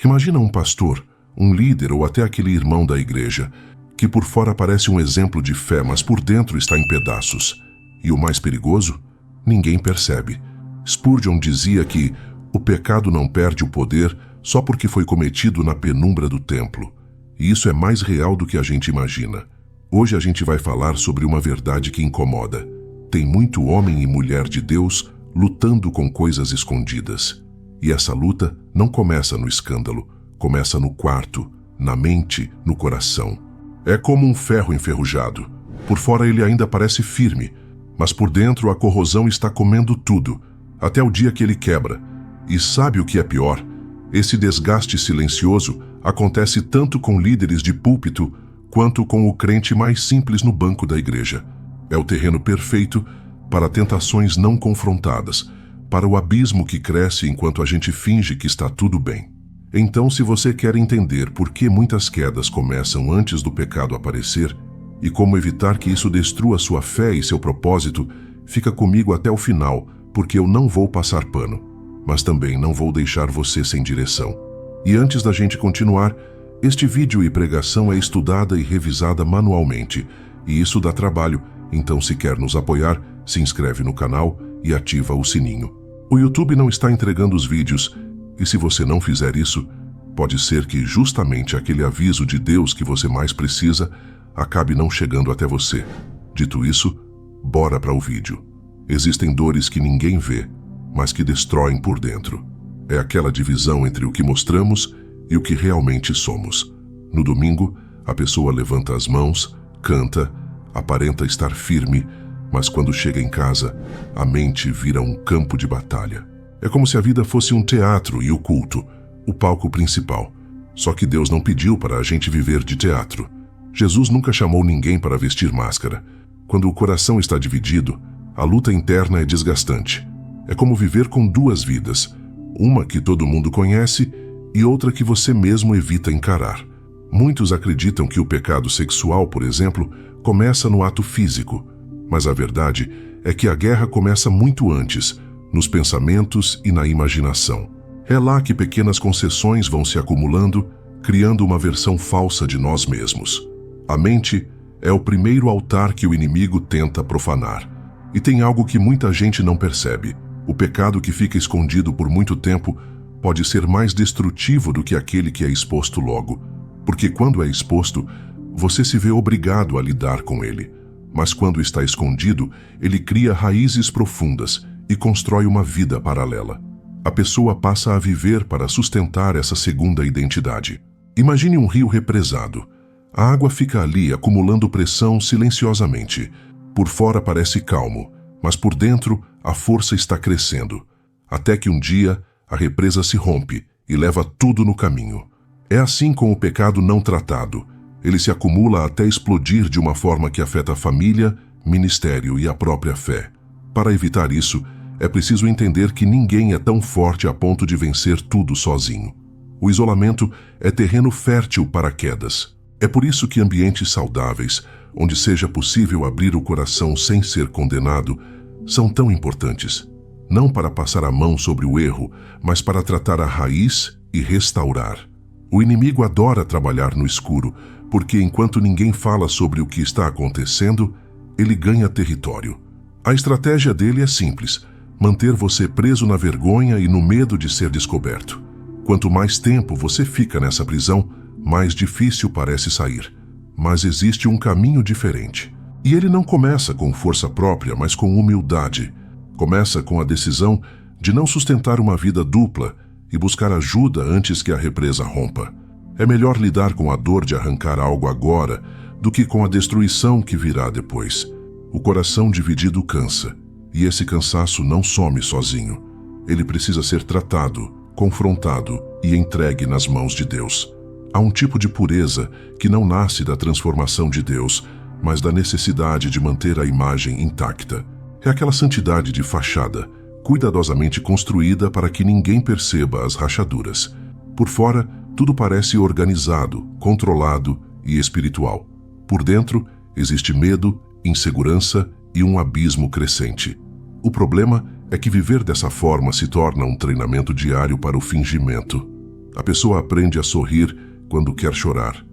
Imagina um pastor, um líder ou até aquele irmão da igreja, que por fora parece um exemplo de fé, mas por dentro está em pedaços. E o mais perigoso? Ninguém percebe. Spurgeon dizia que o pecado não perde o poder só porque foi cometido na penumbra do templo. E isso é mais real do que a gente imagina. Hoje a gente vai falar sobre uma verdade que incomoda. Tem muito homem e mulher de Deus lutando com coisas escondidas. E essa luta não começa no escândalo, começa no quarto, na mente, no coração. É como um ferro enferrujado. Por fora ele ainda parece firme, mas por dentro a corrosão está comendo tudo, até o dia que ele quebra. E sabe o que é pior? Esse desgaste silencioso acontece tanto com líderes de púlpito quanto com o crente mais simples no banco da igreja. É o terreno perfeito para tentações não confrontadas, para o abismo que cresce enquanto a gente finge que está tudo bem. Então, se você quer entender por que muitas quedas começam antes do pecado aparecer e como evitar que isso destrua sua fé e seu propósito, fica comigo até o final, porque eu não vou passar pano, mas também não vou deixar você sem direção. E antes da gente continuar, este vídeo e pregação é estudada e revisada manualmente, e isso dá trabalho, então se quer nos apoiar, se inscreve no canal e ativa o sininho. O YouTube não está entregando os vídeos, e se você não fizer isso, pode ser que justamente aquele aviso de Deus que você mais precisa acabe não chegando até você. Dito isso, bora para o vídeo. Existem dores que ninguém vê, mas que destroem por dentro. É aquela divisão entre o que mostramos e o que realmente somos. No domingo, a pessoa levanta as mãos, canta, aparenta estar firme, mas quando chega em casa, a mente vira um campo de batalha. É como se a vida fosse um teatro e o culto, o palco principal. Só que Deus não pediu para a gente viver de teatro. Jesus nunca chamou ninguém para vestir máscara. Quando o coração está dividido, a luta interna é desgastante. É como viver com duas vidas, uma que todo mundo conhece e outra que você mesmo evita encarar. Muitos acreditam que o pecado sexual, por exemplo, começa no ato físico, mas a verdade é que a guerra começa muito antes, nos pensamentos e na imaginação. É lá que pequenas concessões vão se acumulando, criando uma versão falsa de nós mesmos. A mente é o primeiro altar que o inimigo tenta profanar. E tem algo que muita gente não percebe. O pecado que fica escondido por muito tempo pode ser mais destrutivo do que aquele que é exposto logo. Porque quando é exposto, você se vê obrigado a lidar com ele. Mas quando está escondido, ele cria raízes profundas e constrói uma vida paralela. A pessoa passa a viver para sustentar essa segunda identidade. Imagine um rio represado. A água fica ali acumulando pressão silenciosamente. Por fora parece calmo, mas por dentro a força está crescendo. Até que um dia a represa se rompe e leva tudo no caminho. É assim com o pecado não tratado. Ele se acumula até explodir de uma forma que afeta a família, ministério e a própria fé. Para evitar isso, é preciso entender que ninguém é tão forte a ponto de vencer tudo sozinho. O isolamento é terreno fértil para quedas. É por isso que ambientes saudáveis, onde seja possível abrir o coração sem ser condenado, são tão importantes. Não para passar a mão sobre o erro, mas para tratar a raiz e restaurar. O inimigo adora trabalhar no escuro, porque enquanto ninguém fala sobre o que está acontecendo, ele ganha território. A estratégia dele é simples: manter você preso na vergonha e no medo de ser descoberto. Quanto mais tempo você fica nessa prisão, mais difícil parece sair. Mas existe um caminho diferente. E ele não começa com força própria, mas com humildade. Começa com a decisão de não sustentar uma vida dupla e buscar ajuda antes que a represa rompa. É melhor lidar com a dor de arrancar algo agora do que com a destruição que virá depois. O coração dividido cansa, e esse cansaço não some sozinho. Ele precisa ser tratado, confrontado e entregue nas mãos de Deus. Há um tipo de pureza que não nasce da transformação de Deus, mas da necessidade de manter a imagem intacta. É aquela santidade de fachada, cuidadosamente construída para que ninguém perceba as rachaduras. Por fora, tudo parece organizado, controlado e espiritual. Por dentro, existe medo, insegurança e um abismo crescente. O problema é que viver dessa forma se torna um treinamento diário para o fingimento. A pessoa aprende a sorrir quando quer chorar.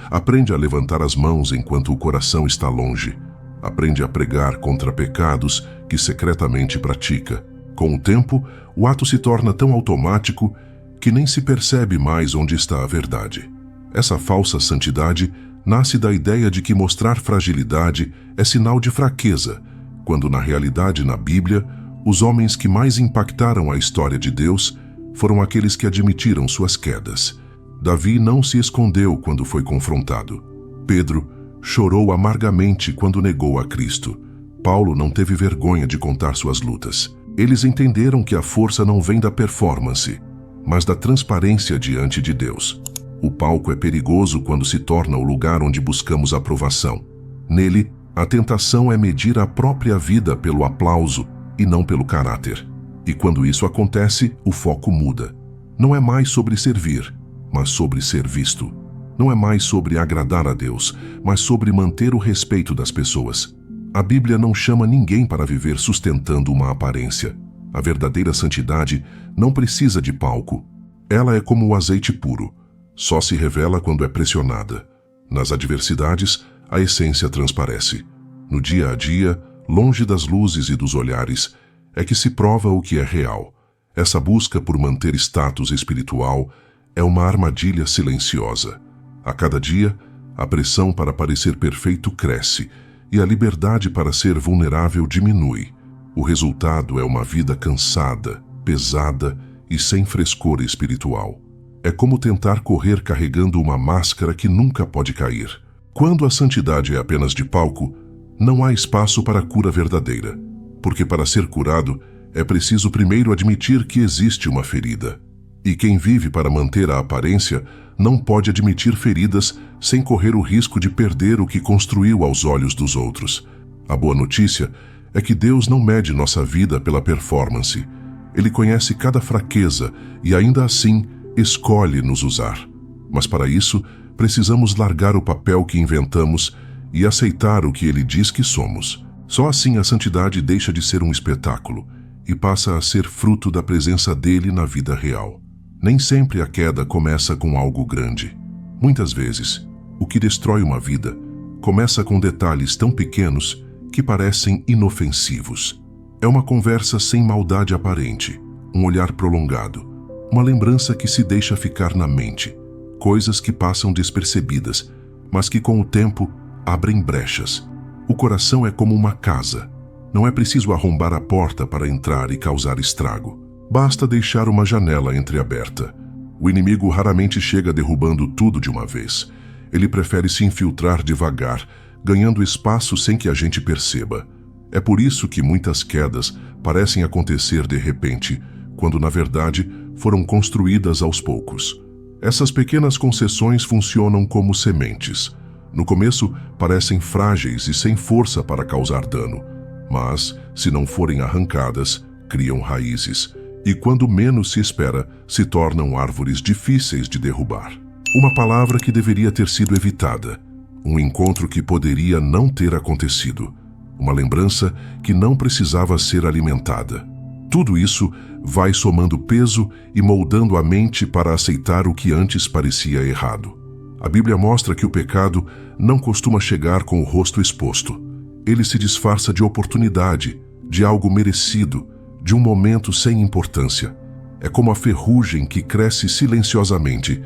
Aprende a levantar as mãos enquanto o coração está longe. Aprende a pregar contra pecados que secretamente pratica. Com o tempo, o ato se torna tão automático que nem se percebe mais onde está a verdade. Essa falsa santidade nasce da ideia de que mostrar fragilidade é sinal de fraqueza, quando na realidade, na Bíblia, os homens que mais impactaram a história de Deus foram aqueles que admitiram suas quedas. Davi não se escondeu quando foi confrontado. Pedro chorou amargamente quando negou a Cristo. Paulo não teve vergonha de contar suas lutas. Eles entenderam que a força não vem da performance, mas da transparência diante de Deus. O palco é perigoso quando se torna o lugar onde buscamos aprovação. Nele, a tentação é medir a própria vida pelo aplauso e não pelo caráter. E quando isso acontece, o foco muda. Não é mais sobre servir, mas sobre ser visto. Não é mais sobre agradar a Deus, mas sobre manter o respeito das pessoas. A Bíblia não chama ninguém para viver sustentando uma aparência. A verdadeira santidade não precisa de palco. Ela é como o azeite puro. Só se revela quando é pressionada. Nas adversidades, a essência transparece. No dia a dia, longe das luzes e dos olhares, é que se prova o que é real. Essa busca por manter status espiritual é uma armadilha silenciosa. A cada dia, a pressão para parecer perfeito cresce e a liberdade para ser vulnerável diminui. O resultado é uma vida cansada, pesada e sem frescor espiritual. É como tentar correr carregando uma máscara que nunca pode cair. Quando a santidade é apenas de palco, não há espaço para a cura verdadeira, porque para ser curado é preciso primeiro admitir que existe uma ferida. E quem vive para manter a aparência não pode admitir feridas sem correr o risco de perder o que construiu aos olhos dos outros. A boa notícia é que Deus não mede nossa vida pela performance. Ele conhece cada fraqueza e ainda assim escolhe nos usar. Mas para isso, precisamos largar o papel que inventamos e aceitar o que Ele diz que somos. Só assim a santidade deixa de ser um espetáculo e passa a ser fruto da presença dele na vida real. Nem sempre a queda começa com algo grande. Muitas vezes, o que destrói uma vida começa com detalhes tão pequenos que parecem inofensivos. É uma conversa sem maldade aparente, um olhar prolongado, uma lembrança que se deixa ficar na mente, coisas que passam despercebidas, mas que com o tempo abrem brechas. O coração é como uma casa. Não é preciso arrombar a porta para entrar e causar estrago. Basta deixar uma janela entreaberta. O inimigo raramente chega derrubando tudo de uma vez. Ele prefere se infiltrar devagar, ganhando espaço sem que a gente perceba. É por isso que muitas quedas parecem acontecer de repente, quando na verdade foram construídas aos poucos. Essas pequenas concessões funcionam como sementes. No começo parecem frágeis e sem força para causar dano, mas, se não forem arrancadas, criam raízes. E quando menos se espera, se tornam árvores difíceis de derrubar. Uma palavra que deveria ter sido evitada, um encontro que poderia não ter acontecido, uma lembrança que não precisava ser alimentada. Tudo isso vai somando peso e moldando a mente para aceitar o que antes parecia errado. A Bíblia mostra que o pecado não costuma chegar com o rosto exposto. Ele se disfarça de oportunidade, de algo merecido, de um momento sem importância. É como a ferrugem que cresce silenciosamente.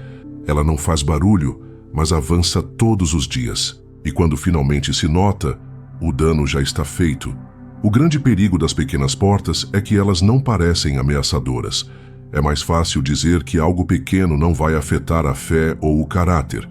Ela não faz barulho, mas avança todos os dias. E quando finalmente se nota, o dano já está feito. O grande perigo das pequenas portas é que elas não parecem ameaçadoras. É mais fácil dizer que algo pequeno não vai afetar a fé ou o caráter,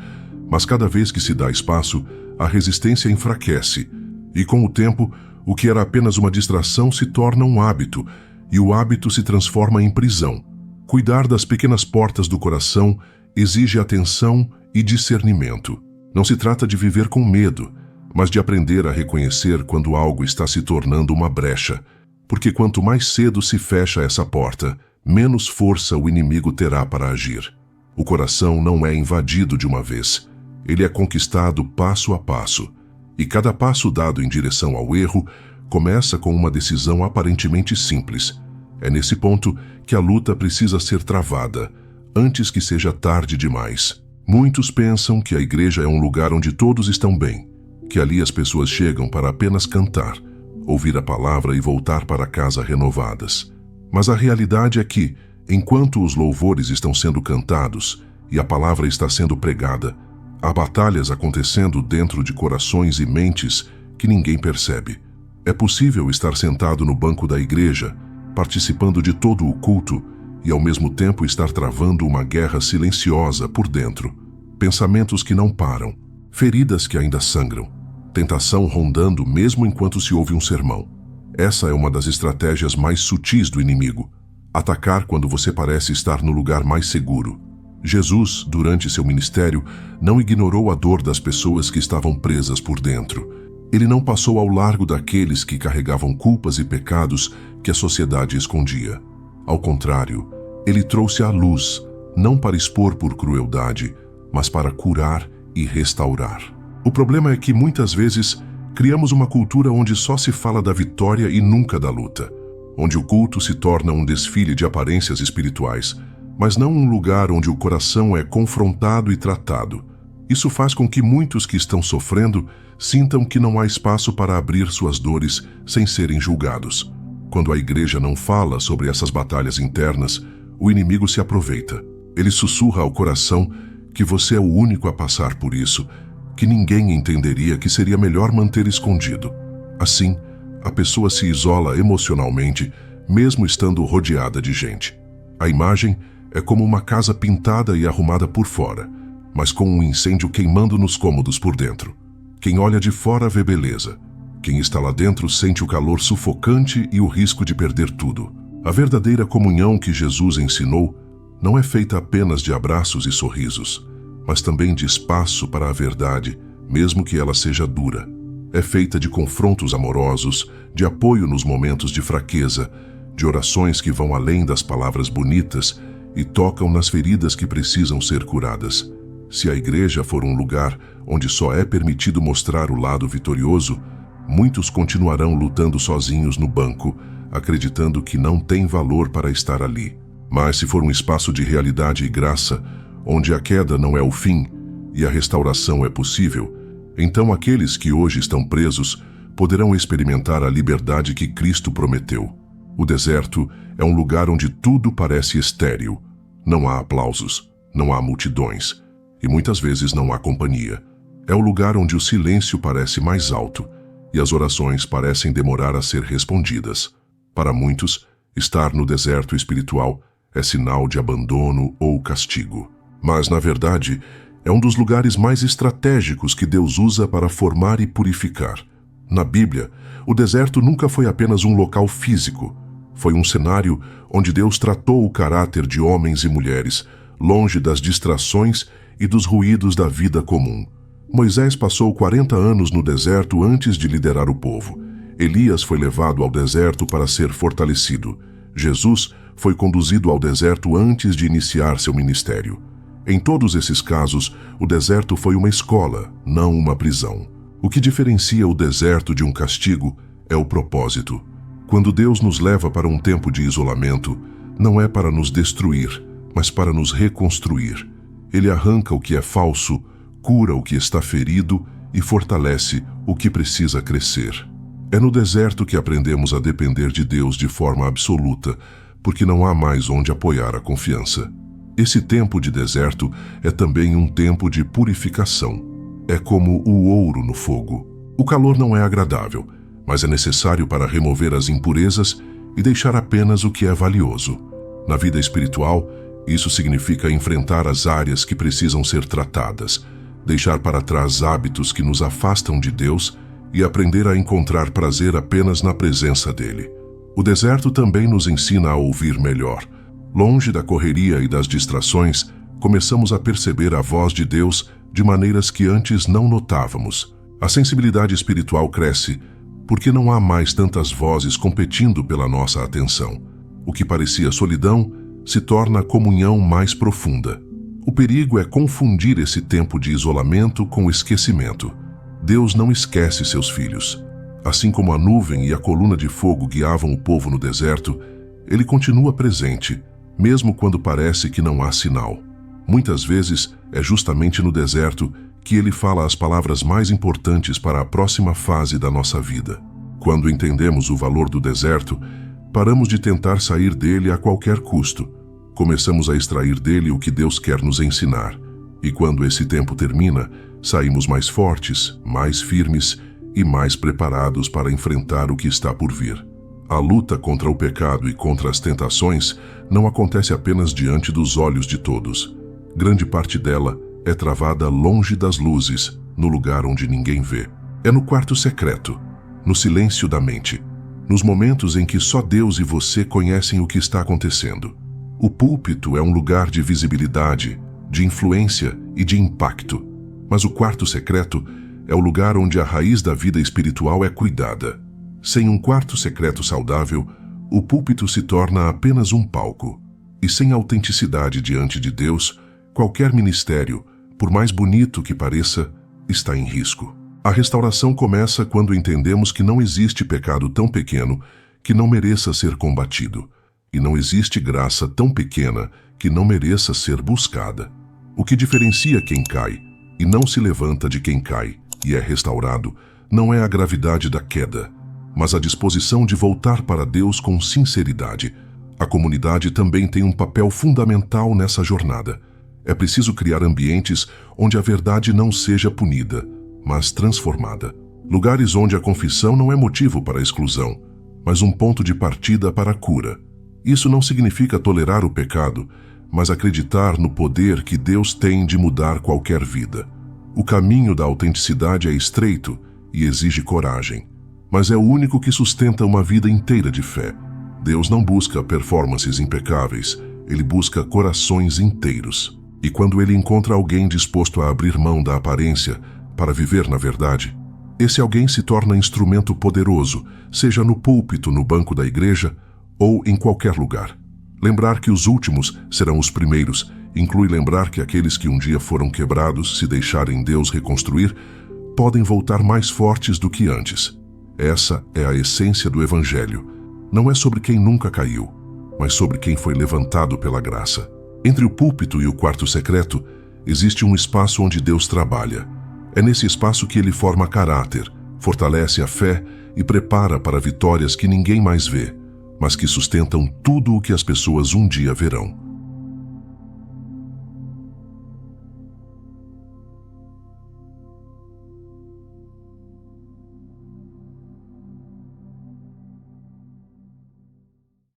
mas cada vez que se dá espaço, a resistência enfraquece. E com o tempo, o que era apenas uma distração se torna um hábito, e o hábito se transforma em prisão. Cuidar das pequenas portas do coração exige atenção e discernimento. Não se trata de viver com medo, mas de aprender a reconhecer quando algo está se tornando uma brecha, porque quanto mais cedo se fecha essa porta, menos força o inimigo terá para agir. O coração não é invadido de uma vez. Ele é conquistado passo a passo. E cada passo dado em direção ao erro começa com uma decisão aparentemente simples. É nesse ponto que a luta precisa ser travada, antes que seja tarde demais. Muitos pensam que a igreja é um lugar onde todos estão bem, que ali as pessoas chegam para apenas cantar, ouvir a palavra e voltar para casa renovadas. Mas a realidade é que, enquanto os louvores estão sendo cantados e a palavra está sendo pregada, há batalhas acontecendo dentro de corações e mentes que ninguém percebe. É possível estar sentado no banco da igreja, participando de todo o culto e ao mesmo tempo estar travando uma guerra silenciosa por dentro. Pensamentos que não param, feridas que ainda sangram, tentação rondando mesmo enquanto se ouve um sermão. Essa é uma das estratégias mais sutis do inimigo. Atacar quando você parece estar no lugar mais seguro. Jesus, durante seu ministério, não ignorou a dor das pessoas que estavam presas por dentro. Ele não passou ao largo daqueles que carregavam culpas e pecados que a sociedade escondia. Ao contrário, ele trouxe à luz, não para expor por crueldade, mas para curar e restaurar. O problema é que muitas vezes criamos uma cultura onde só se fala da vitória e nunca da luta, onde o culto se torna um desfile de aparências espirituais, mas não um lugar onde o coração é confrontado e tratado. Isso faz com que muitos que estão sofrendo sintam que não há espaço para abrir suas dores sem serem julgados. Quando a igreja não fala sobre essas batalhas internas, o inimigo se aproveita. Ele sussurra ao coração que você é o único a passar por isso, que ninguém entenderia, que seria melhor manter escondido. Assim, a pessoa se isola emocionalmente, mesmo estando rodeada de gente. A imagem é como uma casa pintada e arrumada por fora, mas com um incêndio queimando nos cômodos por dentro. Quem olha de fora vê beleza. Quem está lá dentro sente o calor sufocante e o risco de perder tudo. A verdadeira comunhão que Jesus ensinou não é feita apenas de abraços e sorrisos, mas também de espaço para a verdade, mesmo que ela seja dura. É feita de confrontos amorosos, de apoio nos momentos de fraqueza, de orações que vão além das palavras bonitas e tocam nas feridas que precisam ser curadas. Se a igreja for um lugar onde só é permitido mostrar o lado vitorioso, muitos continuarão lutando sozinhos no banco, acreditando que não tem valor para estar ali. Mas se for um espaço de realidade e graça, onde a queda não é o fim e a restauração é possível, então aqueles que hoje estão presos poderão experimentar a liberdade que Cristo prometeu. O deserto é um lugar onde tudo parece estéril. Não há aplausos, não há multidões e muitas vezes não há companhia. É o lugar onde o silêncio parece mais alto e as orações parecem demorar a ser respondidas. Para muitos, estar no deserto espiritual é sinal de abandono ou castigo. Mas, na verdade, é um dos lugares mais estratégicos que Deus usa para formar e purificar. Na Bíblia, o deserto nunca foi apenas um local físico. Foi um cenário onde Deus tratou o caráter de homens e mulheres, longe das distrações e dos ruídos da vida comum. Moisés passou 40 anos no deserto antes de liderar o povo. Elias foi levado ao deserto para ser fortalecido. Jesus foi conduzido ao deserto antes de iniciar seu ministério. Em todos esses casos, o deserto foi uma escola, não uma prisão. O que diferencia o deserto de um castigo é o propósito. Quando Deus nos leva para um tempo de isolamento, não é para nos destruir, mas para nos reconstruir. Ele arranca o que é falso, cura o que está ferido e fortalece o que precisa crescer. É no deserto que aprendemos a depender de Deus de forma absoluta, porque não há mais onde apoiar a confiança. Esse tempo de deserto é também um tempo de purificação. É como o ouro no fogo. O calor não é agradável, mas é necessário para remover as impurezas e deixar apenas o que é valioso. Na vida espiritual, isso significa enfrentar as áreas que precisam ser tratadas, deixar para trás hábitos que nos afastam de Deus e aprender a encontrar prazer apenas na presença dele. O deserto também nos ensina a ouvir melhor. Longe da correria e das distrações, começamos a perceber a voz de Deus de maneiras que antes não notávamos. A sensibilidade espiritual cresce porque não há mais tantas vozes competindo pela nossa atenção. O que parecia solidão se torna comunhão mais profunda. O perigo é confundir esse tempo de isolamento com esquecimento. Deus não esquece seus filhos. Assim como a nuvem e a coluna de fogo guiavam o povo no deserto, ele continua presente, mesmo quando parece que não há sinal. Muitas vezes é justamente no deserto que ele fala as palavras mais importantes para a próxima fase da nossa vida. Quando entendemos o valor do deserto, paramos de tentar sair dele a qualquer custo. Começamos a extrair dele o que Deus quer nos ensinar. E quando esse tempo termina, saímos mais fortes, mais firmes e mais preparados para enfrentar o que está por vir. A luta contra o pecado e contra as tentações não acontece apenas diante dos olhos de todos. Grande parte dela é travada longe das luzes, no lugar onde ninguém vê. É no quarto secreto, no silêncio da mente, nos momentos em que só Deus e você conhecem o que está acontecendo. O púlpito é um lugar de visibilidade, de influência e de impacto. Mas o quarto secreto é o lugar onde a raiz da vida espiritual é cuidada. Sem um quarto secreto saudável, o púlpito se torna apenas um palco. E sem autenticidade diante de Deus, qualquer ministério, por mais bonito que pareça, está em risco. A restauração começa quando entendemos que não existe pecado tão pequeno que não mereça ser combatido, e não existe graça tão pequena que não mereça ser buscada. O que diferencia quem cai e não se levanta de quem cai e é restaurado não é a gravidade da queda, mas a disposição de voltar para Deus com sinceridade. A comunidade também tem um papel fundamental nessa jornada. É preciso criar ambientes onde a verdade não seja punida, mas transformada. Lugares onde a confissão não é motivo para a exclusão, mas um ponto de partida para a cura. Isso não significa tolerar o pecado, mas acreditar no poder que Deus tem de mudar qualquer vida. O caminho da autenticidade é estreito e exige coragem, mas é o único que sustenta uma vida inteira de fé. Deus não busca performances impecáveis, ele busca corações inteiros. E quando ele encontra alguém disposto a abrir mão da aparência para viver na verdade, esse alguém se torna instrumento poderoso, seja no púlpito, no banco da igreja ou em qualquer lugar. Lembrar que os últimos serão os primeiros inclui lembrar que aqueles que um dia foram quebrados, se deixarem Deus reconstruir, podem voltar mais fortes do que antes. Essa é a essência do Evangelho. Não é sobre quem nunca caiu, mas sobre quem foi levantado pela graça. Entre o púlpito e o quarto secreto, existe um espaço onde Deus trabalha. É nesse espaço que ele forma caráter, fortalece a fé e prepara para vitórias que ninguém mais vê, mas que sustentam tudo o que as pessoas um dia verão.